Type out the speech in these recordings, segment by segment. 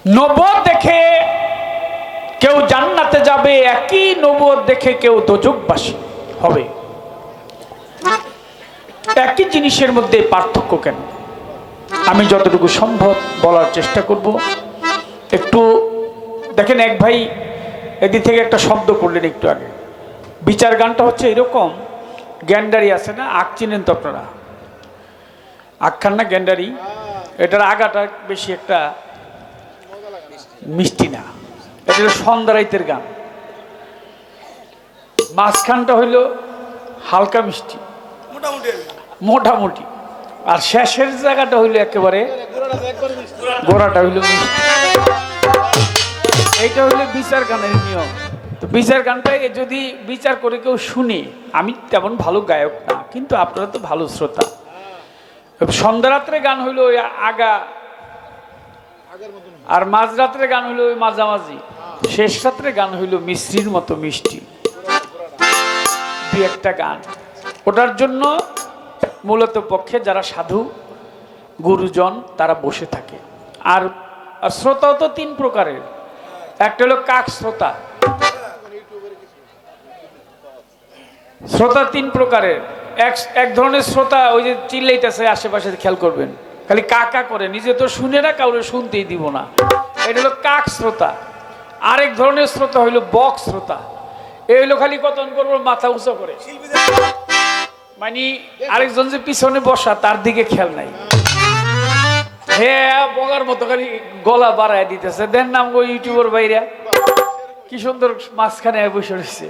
নবুয়ত দেখে কেউ জান্নাতে যাবে, একই নবুয়ত দেখে কেউ দোজখবাসী হবে। একই জিনিসের মধ্যে পার্থক্য কেন? আমি যতটুকু সম্ভব বলার চেষ্টা করব। একটু দেখেন, এক ভাই এদিক থেকে একটা শব্দ করলেন একটু আগে। বিচার গানটা হচ্ছে এরকম, গ্যান্ডারি আছে না, আখ চিনেন তো আপনারা? আখ খান না গ্যান্ডারি? এটার আগাটা বেশি একটা মিষ্টি না, এটা সন্ধ্যারাইতের গান। মাঝখানটা হইল হালকা মিষ্টি মোটামুটি, আর শেষের জায়গাটা হইল একেবারে গোড়াটা হইল মিষ্টি। এইটা হইল বিচার গানের নিয়ম। তো বিচার গানটা যদি বিচার করে কেউ শুনে, আমি তেমন ভালো গায়ক না, কিন্তু আপনারা তো ভালো শ্রোতা। সন্ধ্যারাত্রে গান হইল ওই আগা, আর মাঝরাত্রে গান হইল ওই মাঝামাঝি, শেষ রাত্রে গান হইল মিশ্রির মতো মিষ্টি। দুই একটা গান ওটার জন্য মূলত পক্ষে যারা সাধু গুরুজন তারা বসে থাকে। আর শ্রোতাও তো তিন প্রকারের। একটা হলো কাক শ্রোতা। শ্রোতা তিন প্রকারের। এক ধরনের শ্রোতা ওই যে চিল্লাইতেছে আশেপাশে, খেয়াল করবেন, খালি কাকা করে, নিজে তো শুনে না, কাউরে শুনতেই দিব না, এটা হলো কাক শ্রোতা। আরেক ধরনের শ্রোতা হইলো বক শ্রোতা। এই হইলো খালি কতন করবো মাথা উঁচু করে, মানে আরেকজন যে পিছনে বসা তার দিকে খেয়াল নাই, হ্যাঁ বগার মতো খালি গলা বাড়ায় দিতেছে। দেন নাম গো ইউটিউবের বাইরে কি সুন্দর মাঝখানে বসে রয়েছে,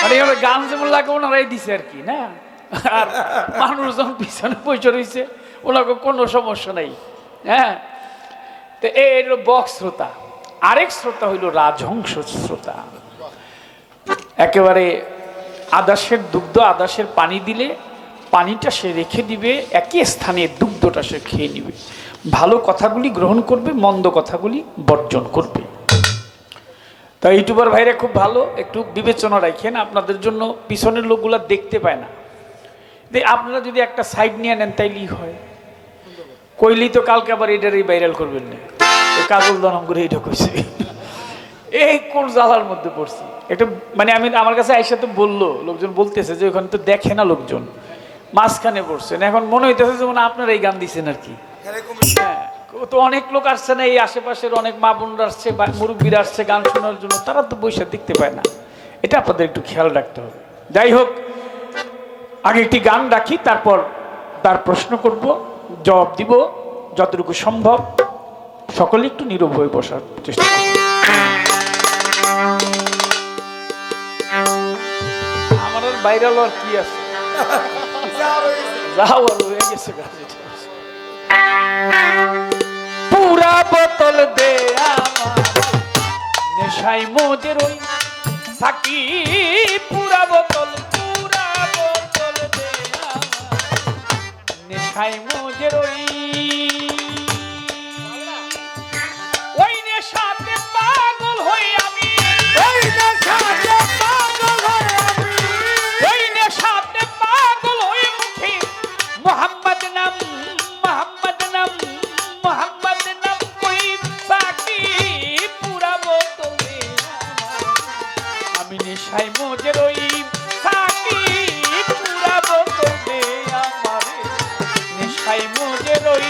মানে গান যেমন লাগে ওনারাই দিছে আর কি না। আর মানুষজন পিছনে বসে রয়েছে, ওনাকে কোনো সমস্যা নাই। হ্যাঁ, তো এই হলো বক শ্রোতা। আরেক শ্রোতা হইল রাজহংস শ্রোতা। একেবারে আদাসের দুগ্ধ, আদাসের পানি দিলে পানিটা সে রেখে দিবে, একই স্থানে দুগ্ধটা সে খেয়ে নিবে। ভালো কথাগুলি গ্রহণ করবে, মন্দ কথাগুলি বর্জন করবে। তা ইউটিউবার ভাইরা খুব ভালো, একটু বিবেচনা রাখেন, আপনাদের জন্য পিছনের লোকগুলা দেখতে পায় না। আপনারা যদি একটা সাইড নিয়ে নেন তাইলেই হয়। কইলেই তো কালকে আবার এটারই ভাইরাল করবেন না, কাজল দনম করে এইটা কইছে, এই কোন জ্বালার মধ্যে পড়ছি। এটা মানে আমি আমার কাছে আইসা তো বললো, লোকজন বলতেছে যে ওখানে তো দেখে না লোকজন, মাঝখানে পড়ছেন। এখন মনে হইতেছে যেমন আপনারা এই গান দিচ্ছেন আর কি। হ্যাঁ, তো অনেক লোক আসছে না, এই আশেপাশের অনেক মা বোনরা আসছে, মুরব্বীরা আসছে গান শোনার জন্য, তারা তো বৈশা দেখতে পায় না। এটা আপনাদের একটু খেয়াল রাখতে হবে। যাই হোক, আগে একটি গান রাখি, তারপর তার প্রশ্ন করব, জবাব দিব যতটুকু সম্ভব। সকলে একটু নীরব হয়ে বসার চেষ্টা করব। আমার আর ভাইরাল আর কি আছে, যাও আর হয়ে গেছে। পুরা বোতল দে আমার নেশাই মোজের ওই সাকি, পুরা বোতল দে আমার নেশাই মোজের ওই নেশাতে পাগল হই আমি, ওই নেশাতে পাগল হই মুখে মোহাম্মদ নাম কই সাকি, পুরা বোতলে আমি নেশাই মোজের ওই সাকি, পুরা বোতলে আমার নেশাই মোজের ওই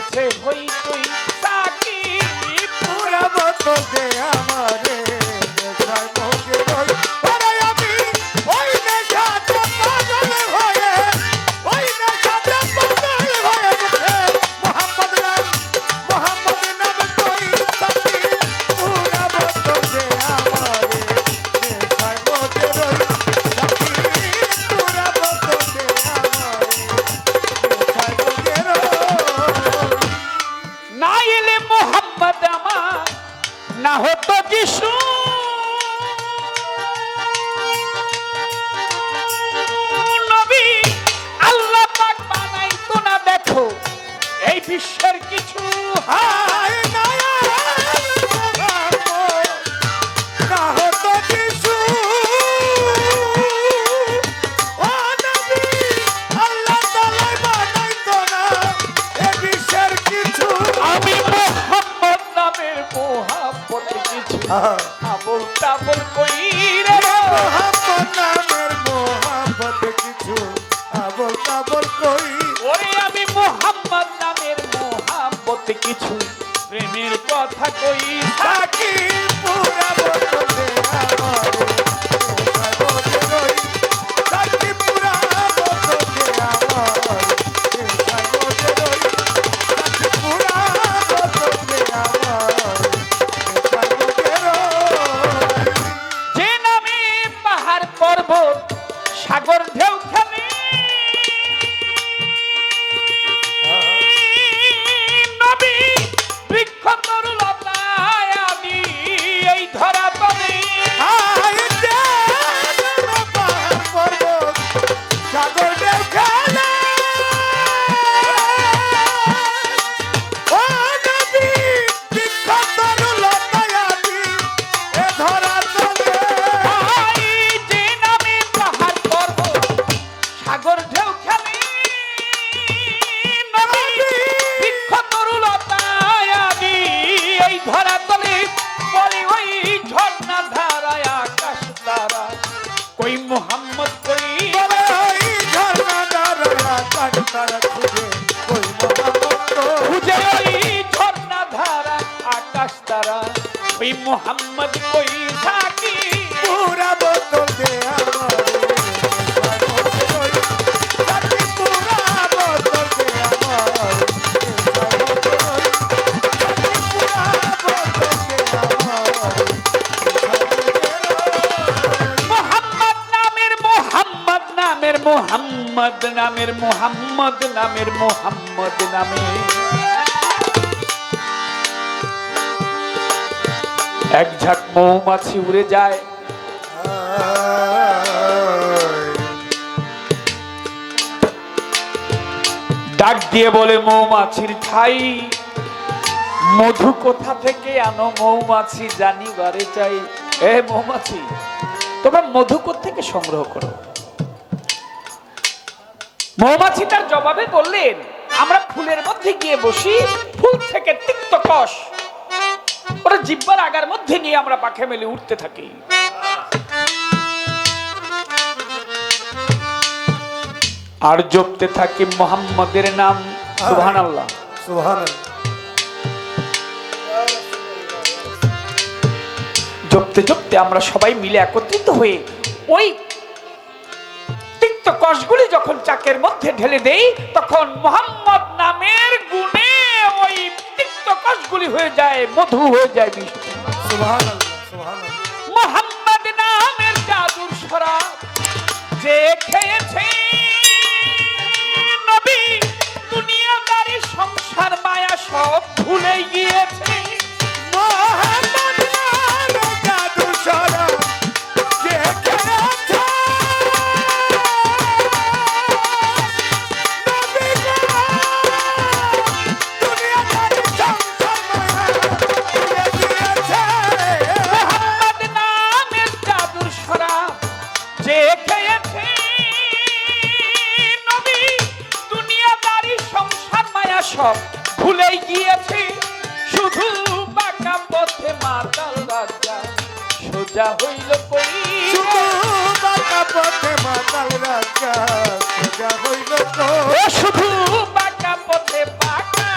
হয়েছে হই তুই তাকি পুরা বোতল দে আমারে নেশার মধ্যে রই ওরে আমি ওই নেশাতে পাগল হয়ে ওই নেশাতে পাগল হয়ে গেছে মোহাম্মদ নাম কই সাথী পুরা বোতল দে আমারে নেশার মধ্যে রই সাথী পুরা বোতল দে আমারে নেশার মধ্যে রই না এলে মোহাম্মদ আমার না হতো যিশু নবী আল্লাহ পাক বানাইতো না দেখো এই বিশ্বের কিছু হায় নায়ার না হতো কিছু ও নবী আল্লাহ তাআলা বানাইতো না এ বিশ্বের কিছু আমি মোহাম্মদ নামের মোহাম্মত কিছু আবল তাবল কইরে মোহাম্মদ নামের মোহাম্মত কিছু আবল তাবল কই ওরে আমি মোহাম্মদ নামের মোহাম্মত কিছু প্রেমের কথা কই থাকি পুরা বোতলে আমারে নেশার মধ্যে রই থাকি পুরা বোতলে আমারে নেশার মধ্যে রই থাকি পুরা বোতলে আমারে নেশার মধ্যে রই যে নামে পাহাড় পর্বত সাগর ঢেউ খেলে নবী বৃক্ষ তরুলতা আদি এই ধরা তলে আয় দেব পাহাড় পর্বত সাগর ঢেউ খেলে ও নবী বৃক্ষ তরুলতা আদি এ ধরা তলে ভাই যে নামে পাহাড় পর্বত সাগর ঢেউ খেলে নবী বৃক্ষ তরুলতা আদি এই ধরা তলে বলে ওই ঝর্ণা ধারায় আকাশ তারা কই মোহাম্মদ কই বলে ওই ঝর্ণাটার আকাশ তারা খুঁজে ওই মোহাম্মদ খুঁজে ওই ঝর্ণা ধারা আকাশ তারা ওই মোহাম্মদ কই থাকি পুরা বোতল দে আমারে নেশার মধ্যে রই থাকি পুরা বোতল দে আমারে নেশার মধ্যে রই থাকি পুরা বোতল দে আমারে নেশার মধ্যে রই মোহাম্মদ নামের মোহাম্মদ নামের মোহাম্মদ নামের মোহাম্মদ নামের মোহাম্মদ নামে এক ঝাঁক মৌমাছি উড়ে যায় ডাক দিয়ে বলে মৌমাছির ঠাই মধু কোথা থেকে আনো মৌমাছি জানিবারে চাই এ মৌমাছি তোমরা মধু থেকে সংগ্রহ করো মৌমাছি তার জবাবে বললেন আমরা ফুলের মধ্যে গিয়ে বসি ফুল থেকে তিক্ত কষ ওরা জিব্বার আগার মধ্যে নিয়ে আমরা পাখে মেলে উঠতে থাকি আর জপতে থাকি মোহাম্মদের নাম সুবহানাল্লাহ সুবহানাল্লাহ জপতে জপতে আমরা সবাই মিলে একত্রিত হয়ে ওই তিক্ত কষগুলি যখন চাকের মধ্যে ঢেলে দেই তখন মোহাম্মদ নামের গুণে ওই তিক্ত কষগুলি হয়ে যায় মধু হয়ে যায় বিষ সুবহানাল্লাহ সুবহানাল্লাহ মোহাম্মদ নামের জাদুর শরাব যে খেয়েছে নবী দুনিয়াদারি সংসার মায়া সব ভুলে গিয়েছে মোহাম্মদ নামের জাদু শরাব যে খেয়েছে নবী গো দুনিয়াদারি সংসার মায়া ভুলে গিয়েছে মোহাম্মদ নামের জাদুর শরাব যে খেয়েছে নবী দুনিয়াদারি সংসার মায়া সব ভুলে গিয়েছে শুধু বাঁকা পথে মাতাল রাজা সোজা হইল কই শুধু বাঁকা পথে মাতাল রাজা সোজা হইল তো ও শুধু বাঁকা পথে বাঁকা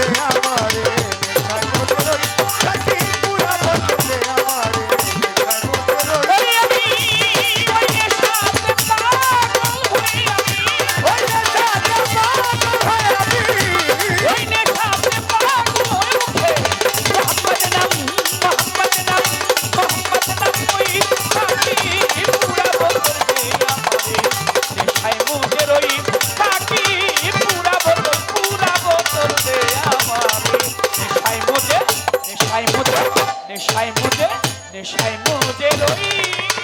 দে আমারে নেশার মধ্যে রই কাটি পুরা বদল দে আমারে নেশার মধ্যে রই ওই নেশাতে পাগল হয়ে আমি ওই নেশাতে পাগল হয়ে আমি ওই নেশাতে পাগল হয়ে উঠে মোহাম্মদ নাম ওই কাটি পুরা বদল দে আমারে নেশায় মধ্যে রই কাটি পুরা বদল দে আমারে নেশায় মধ্যে রই